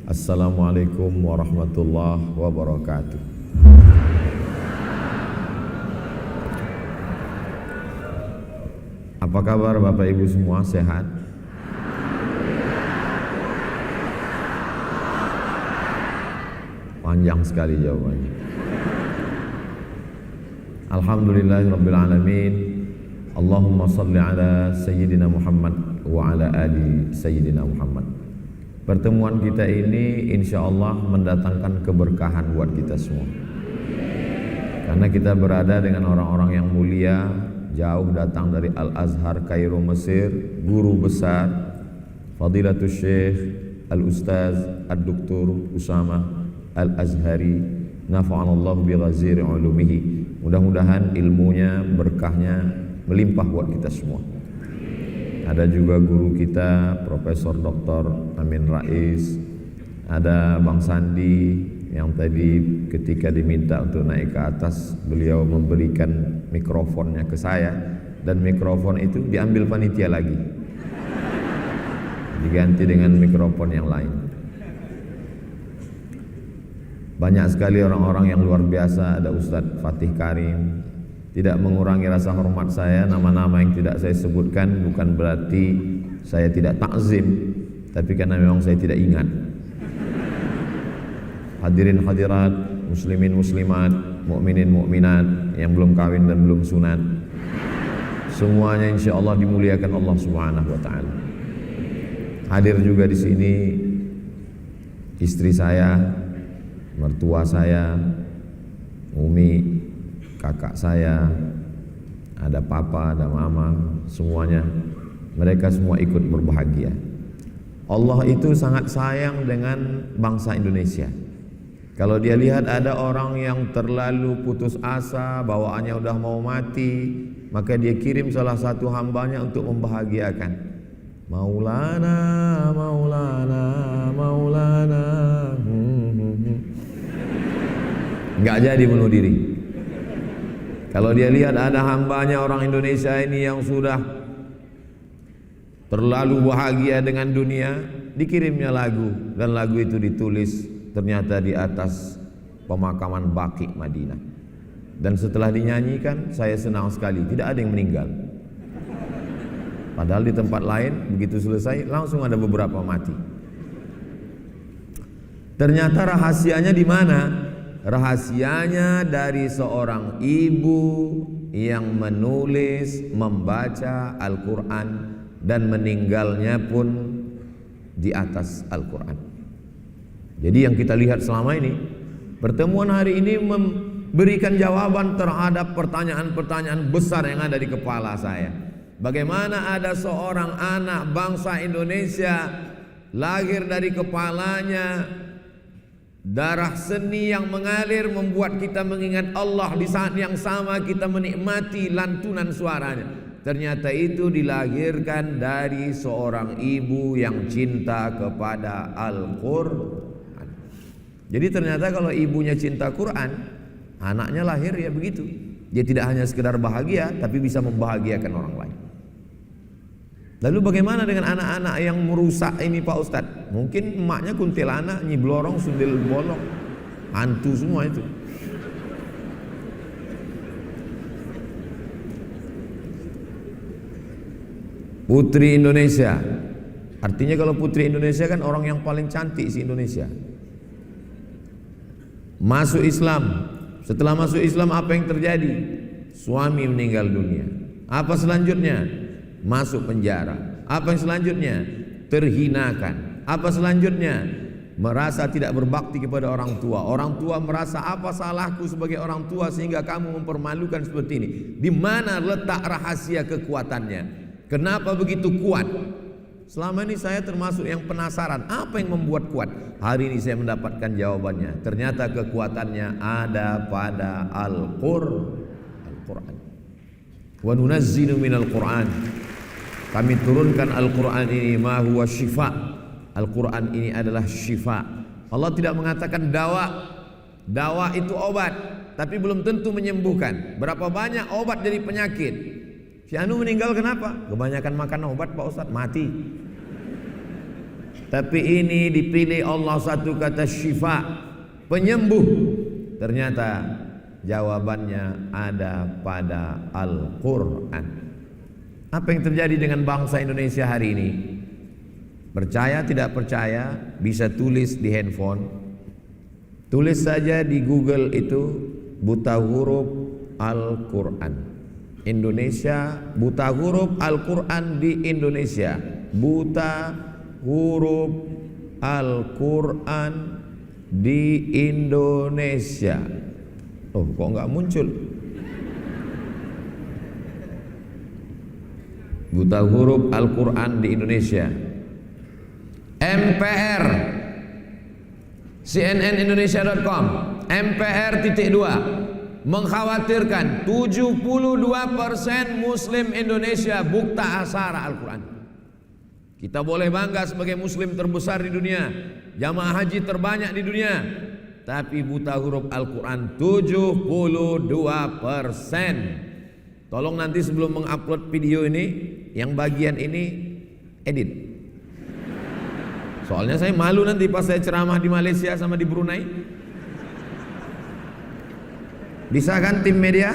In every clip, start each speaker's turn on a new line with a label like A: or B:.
A: Assalamualaikum warahmatullahi wabarakatuh. Apa kabar Bapak Ibu semua, sehat? Panjang sekali jawabannya. Alhamdulillahirabbil alamin. Allahumma salli ala sayyidina Muhammad wa ala ali sayyidina Muhammad. Pertemuan kita ini insya Allah mendatangkan keberkahan buat kita semua. Karena kita berada dengan orang-orang yang mulia, jauh datang dari Al-Azhar Kairo Mesir, guru besar Fadilatul Syekh Al-Ustaz Ad-Doktor Usama Al-Azhari, nafa'anallahu bi ghaziri ulumihi. Mudah-mudahan ilmunya, berkahnya melimpah buat kita semua. Ada juga guru kita Profesor Dr. Amin Rais, ada Bang Sandi yang tadi ketika diminta untuk naik ke atas, beliau memberikan mikrofonnya ke saya, dan mikrofon itu diambil panitia lagi, diganti dengan mikrofon yang lain. Banyak sekali orang-orang yang luar biasa. Ada Ustadz Fatih Karim. Tidak mengurangi rasa hormat saya, nama-nama yang tidak saya sebutkan bukan berarti saya tidak takzim, tapi karena memang saya tidak ingat. Hadirin hadirat, muslimin muslimat, mukminin mukminat yang belum kawin dan belum sunat, semuanya insya Allah dimuliakan Allah Subhanahu wa taala. Hadir juga di sini istri saya, mertua saya, Umi, kakak saya, ada papa, ada mama, semuanya mereka semua ikut berbahagia. Allah itu sangat sayang dengan bangsa Indonesia. Kalau dia lihat ada orang yang terlalu putus asa, bawaannya udah mau mati, maka dia kirim salah satu hambanya untuk membahagiakan. Maulana, Maulana, Maulana. Nggak jadi bunuh diri. Kalau dia lihat ada hambanya orang Indonesia ini yang sudah terlalu bahagia dengan dunia, dikirimnya lagu, dan lagu itu ditulis ternyata di atas pemakaman Baqi Madinah. Dan setelah dinyanyikan, saya senang sekali, tidak ada yang meninggal. Padahal di tempat lain begitu selesai langsung ada beberapa mati. Ternyata rahasianya di mana? Rahasianya dari seorang ibu yang menulis, membaca Al-Quran, dan meninggalnya pun di atas Al-Quran. Jadi yang kita lihat selama ini, pertemuan hari ini memberikan jawaban terhadap pertanyaan-pertanyaan besar yang ada di kepala saya. Bagaimana ada seorang anak bangsa Indonesia lahir dari kepalanya darah seni yang mengalir, membuat kita mengingat Allah, di saat yang sama kita menikmati lantunan suaranya. Ternyata itu dilahirkan dari seorang ibu yang cinta kepada Al-Quran. Jadi ternyata kalau ibunya cinta Quran, anaknya lahir ya begitu. Dia tidak hanya sekedar bahagia, tapi bisa membahagiakan orang lain. Lalu bagaimana dengan anak-anak yang merusak ini Pak Ustadz? Mungkin emaknya kuntilanak, nyi blorong, sundel bolong, hantu semua itu. Putri Indonesia, artinya kalau putri Indonesia kan orang yang paling cantik si Indonesia. Masuk Islam, setelah masuk Islam apa yang terjadi? Suami meninggal dunia. Apa selanjutnya? Masuk penjara. Apa yang selanjutnya? Terhinakan. Apa selanjutnya? Merasa tidak berbakti kepada orang tua. Orang tua merasa, apa salahku sebagai orang tua sehingga kamu mempermalukan seperti ini? Di mana letak rahasia kekuatannya? Kenapa begitu kuat? Selama ini saya termasuk yang penasaran, apa yang membuat kuat? Hari ini saya mendapatkan jawabannya. Ternyata kekuatannya ada pada Al-Quran. Wa nunazzilu minal Quran. Kami turunkan Al-Quran ini ma huwa syifa. Al-Quran ini adalah syifa. Allah tidak mengatakan dawa. Dawa itu obat, tapi belum tentu menyembuhkan. Berapa banyak obat dari penyakit? Si Anu meninggal kenapa? Kebanyakan makan obat Pak Ustadz, mati. Tapi ini dipilih Allah satu kata syifa, penyembuh. Ternyata jawabannya ada pada Al-Quran. Apa yang terjadi dengan bangsa Indonesia hari ini? Percaya tidak percaya, bisa tulis di handphone. Tulis saja di Google itu buta huruf Al-Quran Indonesia, buta huruf Al-Quran di Indonesia, buta huruf Al-Quran di Indonesia. Oh, kok nggak muncul? Buta huruf Al-Quran di Indonesia. MPR, cnnindonesia.com, MPR.2 mengkhawatirkan 72% Muslim Indonesia buta aksara Al-Quran. Kita boleh bangga sebagai Muslim terbesar di dunia, jamaah haji terbanyak di dunia, tapi buta huruf Al-Quran 72%. Tolong nanti sebelum mengupload video ini, yang bagian ini edit. Soalnya saya malu nanti pas saya ceramah di Malaysia sama di Brunei. Bisa kan tim media?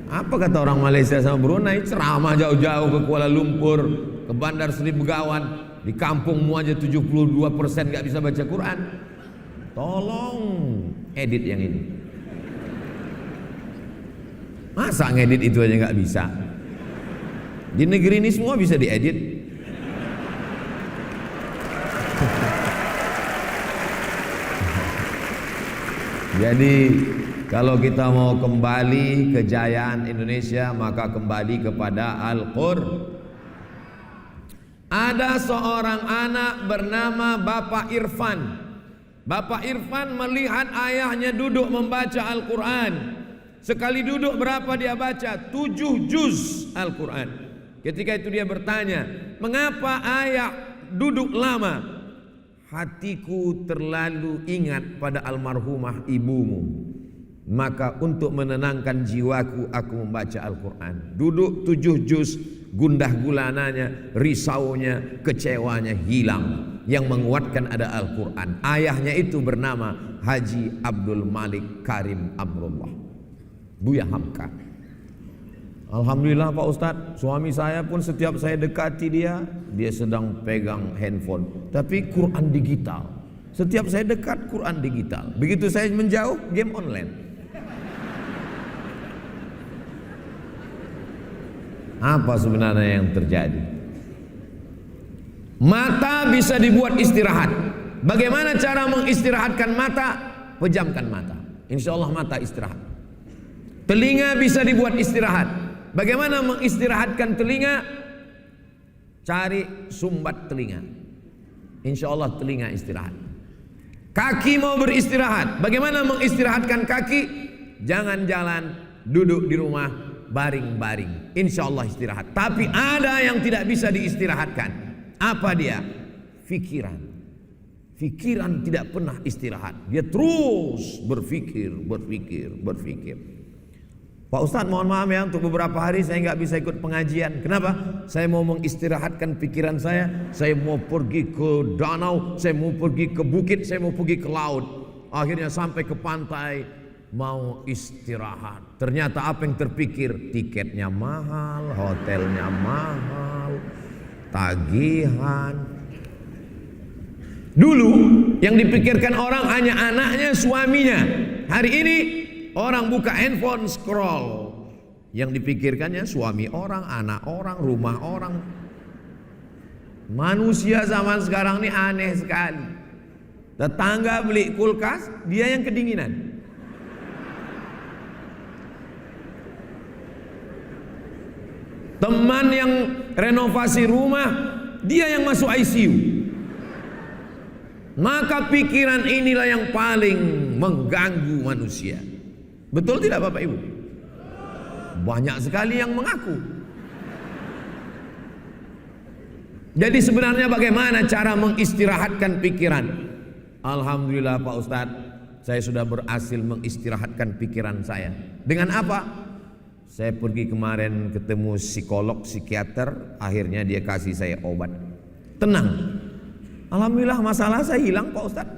A: Apa kata orang Malaysia sama Brunei? Ceramah jauh-jauh ke Kuala Lumpur, ke Bandar Seri Begawan, di kampungmu aja 72% gak bisa baca Quran. Tolong edit yang ini. Masa ngedit itu aja gak bisa? Di negeri ini semua bisa diedit. Jadi kalau kita mau kembali kejayaan Indonesia, maka kembali kepada Al-Qur'an. Ada seorang anak bernama Bapak Irfan. Bapak Irfan melihat ayahnya duduk membaca Al-Quran. Sekali duduk berapa dia baca? 7 juz Al-Quran. Ketika itu dia bertanya, mengapa ayah duduk lama? Hatiku terlalu ingat pada almarhumah ibumu, maka untuk menenangkan jiwaku aku membaca Al-Quran. Duduk 7 juz, gundah gulananya, risaunya, kecewanya hilang. Yang menguatkan ada Al-Quran. Ayahnya itu bernama Haji Abdul Malik Karim Amrullah, Buya Hamka. Alhamdulillah Pak Ustadz, suami saya pun setiap saya dekati dia sedang pegang handphone, tapi Quran digital. Setiap saya dekat, Quran digital. Begitu saya menjauh, game online. Apa sebenarnya yang terjadi? Mata bisa dibuat istirahat. Bagaimana cara mengistirahatkan mata? Pejamkan mata, insya Allah mata istirahat. Telinga bisa dibuat istirahat. Bagaimana mengistirahatkan telinga? Cari sumbat telinga, insya Allah telinga istirahat. Kaki mau beristirahat, bagaimana mengistirahatkan kaki? Jangan jalan, duduk di rumah, baring-baring, insya Allah istirahat. Tapi ada yang tidak bisa diistirahatkan. Apa dia? Fikiran. Fikiran tidak pernah istirahat. Dia terus berpikir. Pak Ustadz, mohon maaf ya, untuk beberapa hari saya nggak bisa ikut pengajian. Kenapa? Saya mau mengistirahatkan pikiran saya. Saya mau pergi ke danau, saya mau pergi ke bukit, saya mau pergi ke laut. Akhirnya sampai ke pantai, mau istirahat. Ternyata apa yang terpikir? Tiketnya mahal, hotelnya mahal, tagihan. Dulu yang dipikirkan orang hanya anaknya, suaminya. Hari ini orang buka handphone, scroll. Yang dipikirkannya suami orang, anak orang, rumah orang. Manusia zaman sekarang ini aneh sekali. Tetangga beli kulkas, dia yang kedinginan. Teman yang renovasi rumah, dia yang masuk ICU. Maka pikiran inilah yang paling mengganggu manusia. Betul tidak Bapak Ibu? Banyak sekali yang mengaku. Jadi sebenarnya bagaimana cara mengistirahatkan pikiran? Alhamdulillah Pak Ustadz, saya sudah berhasil mengistirahatkan pikiran saya. Dengan apa? Saya pergi kemarin ketemu psikolog, psikiater, akhirnya dia kasih saya obat. Tenang. Alhamdulillah masalah saya hilang Pak Ustadz.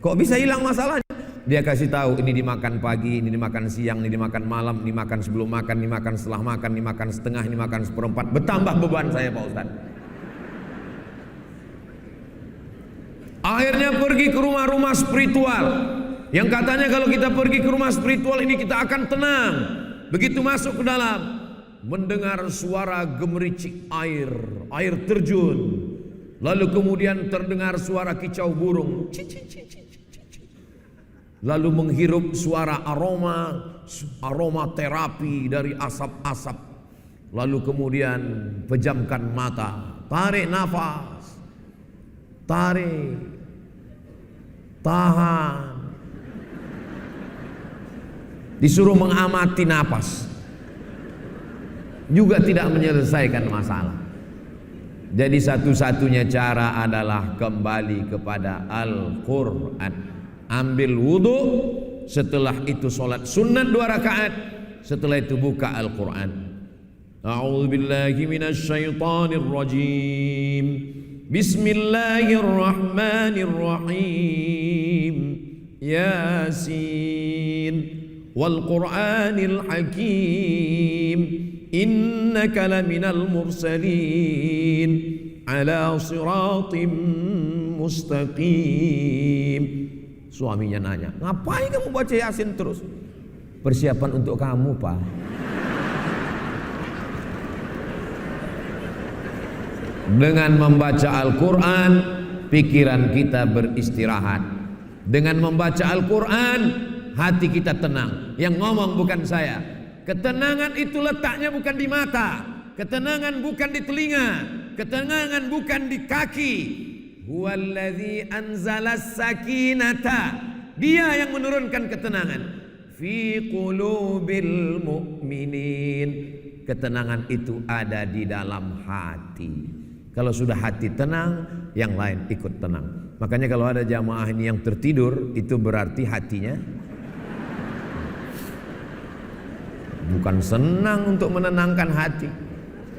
A: Kok bisa hilang masalahnya? Dia kasih tahu ini dimakan pagi, ini dimakan siang, ini dimakan malam, ini makan sebelum makan, ini makan setelah makan, ini makan setengah, ini makan seperempat. Bertambah beban saya Pak Ustadz. Akhirnya pergi ke rumah-rumah spiritual yang katanya kalau kita pergi ke rumah spiritual ini kita akan tenang. Begitu masuk ke dalam, mendengar suara gemericik air terjun, lalu kemudian terdengar suara kicau burung, lalu menghirup suara aroma terapi dari asap-asap, lalu kemudian pejamkan mata, tarik nafas, tarik, tahan, disuruh mengamati napas, juga tidak menyelesaikan masalah. Jadi satu-satunya cara adalah kembali kepada Al-Quran. Ambil wudhu, setelah itu sholat sunat 2 rakaat, setelah itu buka Al-Quran. A'udzubillahi minasyaitonir rajim. Bismillahirrahmanirrahim. Yasin wal Qur'anil Hakim. Innaka laminal mursalin ala siratim mustaqim. Suaminya nanya, ngapain kamu baca Yasin terus? Persiapan untuk kamu, Pak. Dengan membaca Al-Quran, pikiran kita beristirahat. Dengan membaca Al-Quran, hati kita tenang. Yang ngomong bukan saya. Ketenangan itu letaknya bukan di mata, ketenangan bukan di telinga, ketenangan bukan di kaki. Huwallazi anzalas sakinata. Dia yang menurunkan ketenangan fi qulubil mu'minin. Ketenangan itu ada di dalam hati. Kalau sudah hati tenang, yang lain ikut tenang. Makanya kalau ada jamaah ini yang tertidur, itu berarti hatinya bukan senang untuk menenangkan hati.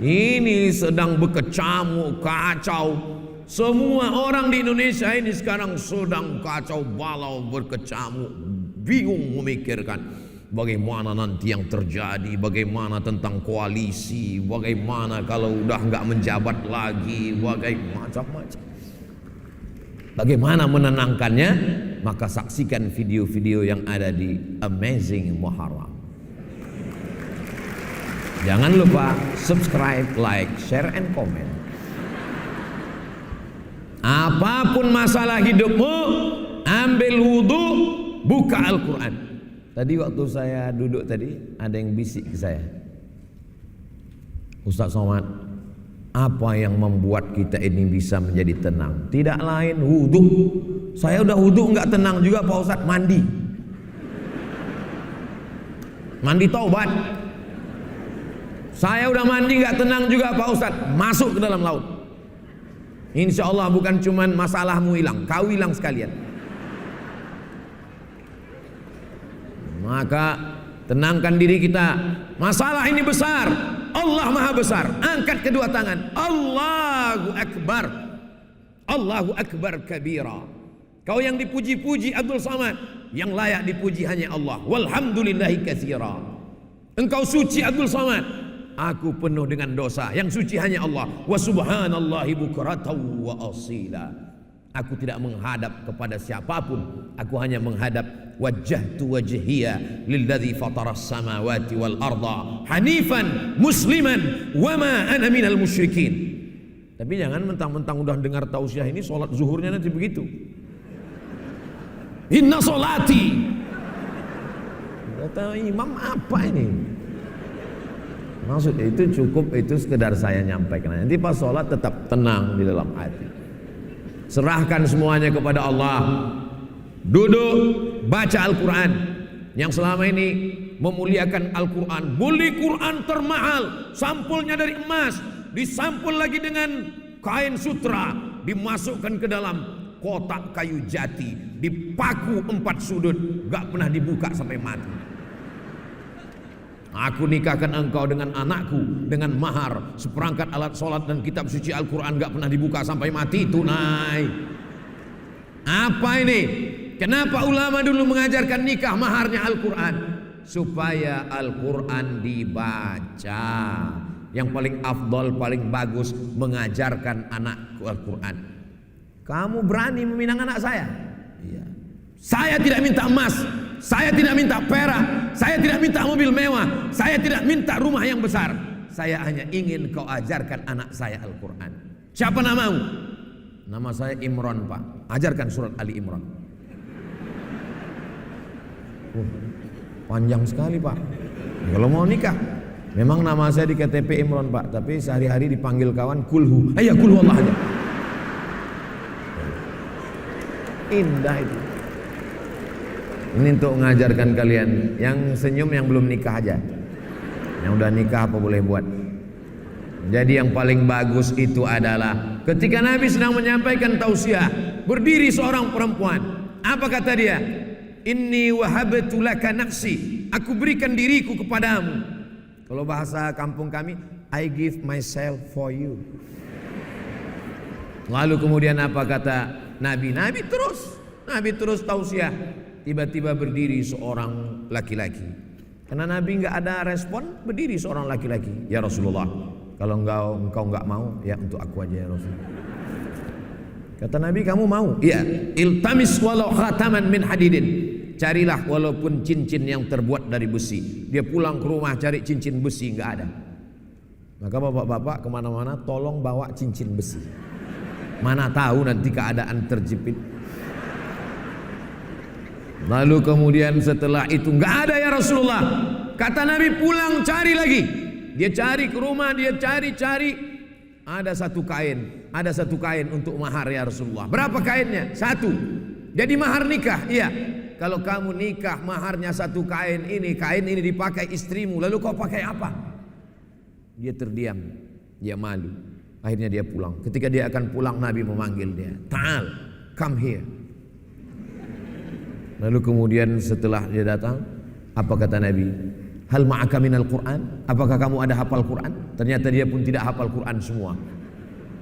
A: Ini sedang berkecamuk, kacau. Semua orang di Indonesia ini sekarang sedang kacau balau, berkecamuk, bingung memikirkan bagaimana nanti yang terjadi, bagaimana tentang koalisi, bagaimana kalau udah nggak menjabat lagi, macam-macam. Bagaimana menenangkannya? Maka saksikan video-video yang ada di Amazing Muharram. Jangan lupa subscribe, like, share, and comment. Apapun masalah hidupmu, ambil wudhu, buka Al-Quran. Tadi waktu saya duduk tadi, ada yang bisik ke saya, Ustaz Somad, apa yang membuat kita ini bisa menjadi tenang? Tidak lain wudhu. Saya udah wudhu nggak tenang juga Pak Ustaz. Mandi taubat. Saya udah mandi nggak tenang juga Pak Ustaz. Masuk ke dalam laut. Insya Allah bukan cuman masalahmu hilang, kau hilang sekalian. Maka tenangkan diri kita. Masalah ini besar, Allah maha besar. Angkat kedua tangan, Allahu Akbar. Allahu Akbar kabira. Kau yang dipuji-puji Abdul Samad, yang layak dipuji hanya Allah. Walhamdulillahi katsira. Engkau suci Abdul Samad. Aku penuh dengan dosa, yang suci hanya Allah. Wa subhanallahi bukratan wa asila. Aku tidak menghadap kepada siapapun, aku hanya menghadap wajjahtu wajhiya lilladzi fataras samawati wal arda hanifan musliman wa ma ana minal musyrikin. Tapi jangan mentang-mentang udah dengar tausiah ini sholat zuhurnya nanti begitu. Inna sholati. Kata imam apa ini? Maksudnya itu cukup, itu sekedar saya nyampaikan. Nanti pas sholat tetap tenang di dalam hati. Serahkan semuanya kepada Allah. Duduk, baca Al-Quran. Yang selama ini memuliakan Al-Quran. Beli Quran termahal, sampulnya dari emas, disampul lagi dengan kain sutra, dimasukkan ke dalam kotak kayu jati, dipaku 4 sudut, gak pernah dibuka sampai mati. Aku nikahkan engkau dengan anakku dengan mahar seperangkat alat sholat dan kitab suci Al-Quran gak pernah dibuka sampai mati tunai. Apa ini? Kenapa ulama dulu mengajarkan nikah maharnya Al-Quran? Supaya Al-Quran dibaca. Yang paling afdol, paling bagus mengajarkan anak Al-Quran. Kamu berani meminang anak saya? Iya. Saya tidak minta emas, saya tidak minta perak, saya tidak minta mobil mewah, saya tidak minta rumah yang besar. Saya hanya ingin kau ajarkan anak saya Al-Quran. Siapa namamu? Nama saya Imran, Pak. Ajarkan surat Ali Imran. Panjang sekali, Pak. Kalau mau nikah, memang nama saya di KTP Imran, Pak, tapi sehari-hari dipanggil kawan Kulhu. Ayo Kulhu Allah aja. Indah itu. Ini untuk mengajarkan kalian yang senyum yang belum nikah aja. Yang udah nikah apa boleh buat. Jadi yang paling bagus itu adalah ketika Nabi sedang menyampaikan tausiah, berdiri seorang perempuan. Apa kata dia? Inni wahabtu laka nafsi. Aku berikan diriku kepadamu. Kalau bahasa kampung kami, I give myself for you. Lalu kemudian apa kata Nabi? Nabi terus tausiah. Tiba-tiba berdiri seorang laki-laki. Karena Nabi nggak ada respon, berdiri seorang laki-laki. Ya Rasulullah, kalau engkau nggak mau, ya untuk aku aja ya Rasulullah. Kata Nabi, kamu mau? Iya. Iltamis walau khataman min hadidin. Carilah walaupun cincin yang terbuat dari besi. Dia pulang ke rumah cari cincin besi, nggak ada. Maka bapak-bapak kemana-mana tolong bawa cincin besi. Mana tahu nanti keadaan terjepit. Lalu kemudian setelah itu nggak ada ya Rasulullah. Kata Nabi, pulang cari lagi. Dia cari ke rumah, dia cari. Ada satu kain untuk mahar ya Rasulullah. Berapa kainnya? 1. Jadi mahar nikah. Iya. Kalau kamu nikah maharnya 1 kain ini dipakai istrimu, lalu kau pakai apa? Dia terdiam, dia malu. Akhirnya dia pulang. Ketika dia akan pulang, Nabi memanggil dia. Ta'al, come here. Lalu kemudian setelah dia datang, apa kata Nabi? Hal ma'aka minal Qur'an? Apakah kamu ada hafal Qur'an? Ternyata dia pun tidak hafal Qur'an semua.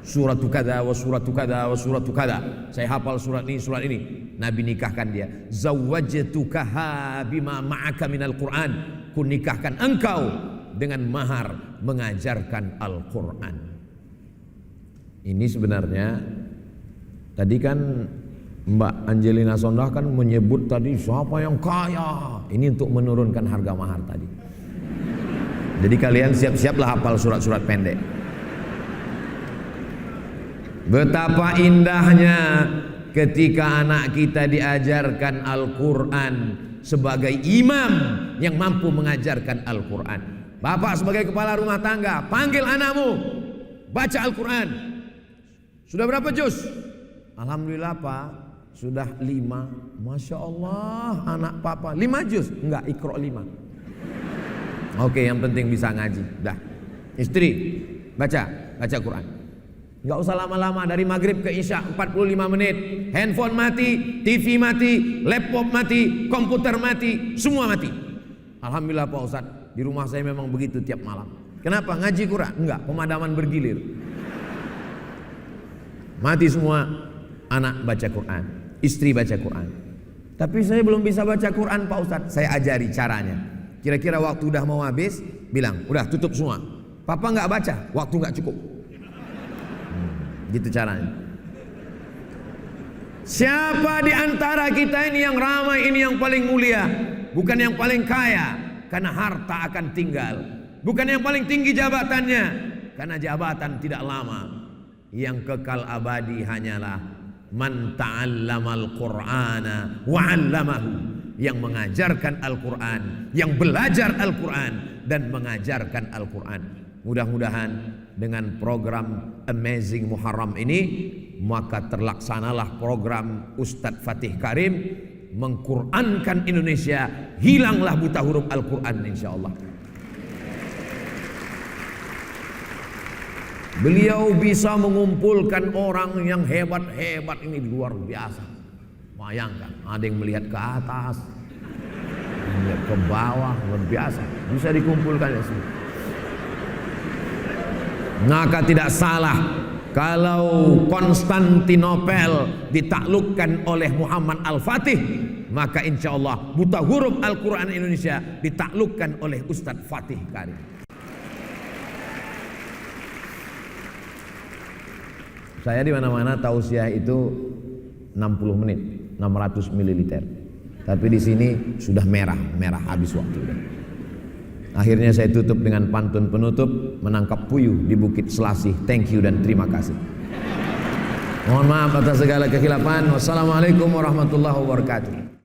A: Suratu kada wa suratu kada wa suratu kada. Saya hafal surat ini. Nabi nikahkan dia. Zawwajtukaha bima ma'aka minal Qur'an. Ku nikahkan engkau dengan mahar mengajarkan Al-Qur'an. Ini sebenarnya tadi kan Mbak Angelina Sondah kan menyebut tadi siapa yang kaya. Ini untuk menurunkan harga mahar tadi. Jadi kalian siap-siaplah hafal surat-surat pendek. Betapa indahnya ketika anak kita diajarkan Al-Quran sebagai imam yang mampu mengajarkan Al-Quran. Bapak sebagai kepala rumah tangga, panggil anakmu baca Al-Quran. Sudah berapa juz? Alhamdulillah Pak, sudah 5. Masya Allah, anak papa 5 juz? Enggak, Iqra 5. Oke, yang penting bisa ngaji. Dah. Istri, baca Quran. Enggak usah lama-lama, dari maghrib ke isya 45 menit. Handphone mati, TV mati, laptop mati, komputer mati, semua mati. Alhamdulillah Pak Ustadz, di rumah saya memang begitu tiap malam. Kenapa? Ngaji Quran? Enggak, pemadaman bergilir. Mati semua, anak baca Quran, istri baca Quran. Tapi saya belum bisa baca Quran Pak Ustadz. Saya ajari caranya. Kira-kira waktu udah mau habis, bilang, udah tutup semua. Papa nggak baca, waktu nggak cukup. Gitu caranya. Siapa di antara kita ini yang ramai, ini yang paling mulia, bukan yang paling kaya, karena harta akan tinggal. Bukan yang paling tinggi jabatannya, karena jabatan tidak lama. Yang kekal abadi hanyalah man ta'allamal Qur'ana wa 'allamahu, yang mengajarkan Al-Qur'an, yang belajar Al-Qur'an dan mengajarkan Al-Qur'an. Mudah-mudahan dengan program Amazing Muharram ini, maka terlaksanalah program Ustadz Fatih Karim mengqurankan Indonesia, hilanglah buta huruf Al-Qur'an insyaallah. Beliau bisa mengumpulkan orang yang hebat-hebat ini, luar biasa. Bayangkan, ada yang melihat ke atas, ke bawah, luar biasa. Bisa dikumpulkan ya semua. Maka tidak salah kalau Konstantinopel ditaklukkan oleh Muhammad Al-Fatih, maka insya Allah buta huruf Al-Quran Indonesia ditaklukkan oleh Ustadz Fatih Karim. Saya di mana-mana tausiah itu 60 menit, 600 ml. Tapi di sini sudah merah habis waktu. Akhirnya saya tutup dengan pantun penutup, menangkap puyuh di Bukit Selasih. Thank you dan terima kasih. Mohon maaf atas segala kekhilafan. Wassalamualaikum warahmatullahi wabarakatuh.